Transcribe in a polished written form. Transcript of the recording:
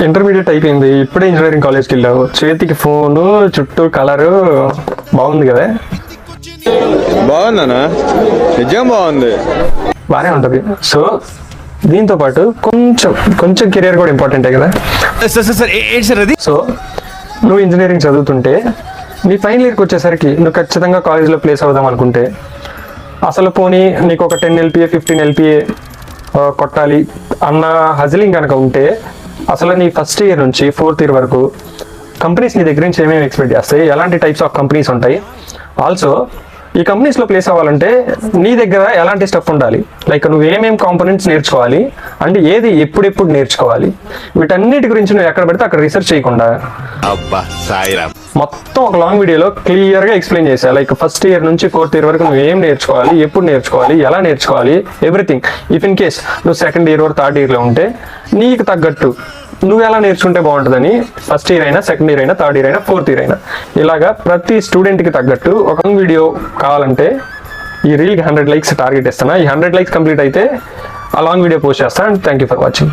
Intermediate అయిపోయింది, ఇప్పుడే engineering కాలేజ్కి వెళ్ళావు, చేతికి ఫోను, చుట్టూ కలరు బాగుంది కదా? బాగుందనా? నిజం బాగుంది, బాగానే ఉంటుంది. సో దీంతో పాటు కొంచెం కెరియర్ కూడా ఇంపార్టెంటే కదా. సో నువ్వు ఇంజనీరింగ్ చదువుతుంటే నీ ఫైనల్ ఇయర్కి వచ్చేసరికి నువ్వు ఖచ్చితంగా కాలేజ్లో ప్లేస్ అవుదాం అనుకుంటే, అసలు పోనీ నీకు ఒక 10 LPA 15 LPA కొట్టాలి అన్న హజిలింగ్ కనుక ఉంటే, అసలు నీ ఫస్ట్ ఇయర్ నుంచి 4th ఇయర్ వరకు కంపెనీస్ నీ దగ్గర నుంచి ఏమేమి ఎక్స్పెక్ట్ చేస్తాయి, ఎలాంటి టైప్స్ ఆఫ్ కంపెనీస్ ఉంటాయి, ఆల్సో ఈ కంపెనీస్లో ప్లేస్ అవ్వాలంటే నీ దగ్గర ఎలాంటి స్టఫ్ ఉండాలి, లైక్ నువ్వు ఏమేమి కాంపోనెంట్స్ నేర్చుకోవాలి, అంటే ఏది ఎప్పుడెప్పుడు నేర్చుకోవాలి, వీటన్నిటి గురించి నువ్వు ఎక్కడ పడితే అక్కడ రీసెర్చ్ చేయకుండా మొత్తం ఒక లాంగ్ వీడియోలో క్లియర్గా ఎక్స్ప్లెయిన్ చేశా. లైక్ ఫస్ట్ ఇయర్ నుంచి 4th ఇయర్ వరకు నువ్వు ఏం నేర్చుకోవాలి, ఎప్పుడు నేర్చుకోవాలి, ఎలా నేర్చుకోవాలి, ఎవ్రీథింగ్. ఇఫ్ ఇన్ కేస్ నువ్వు 2nd ఇయర్ or 3rd ఇయర్లో ఉంటే నీకు తగ్గట్టు నువ్వు ఎలా నేర్చుకుంటే బాగుంటుందని ఫస్ట్ ఇయర్ అయినా, 2nd ఇయర్ అయినా, 3rd ఇయర్ అయినా, 4th ఇయర్ అయినా ఇలాగా ప్రతి స్టూడెంట్కి తగ్గట్టు ఒక వీడియో కావాలంటే ఈ రీల్కి 100 likes టార్గెట్ ఇస్తాను. ఈ 100 likes కంప్లీట్ అయితే ఆ లాంగ్ వీడియో పోస్ట్ చేస్తాను. Thank you for watching.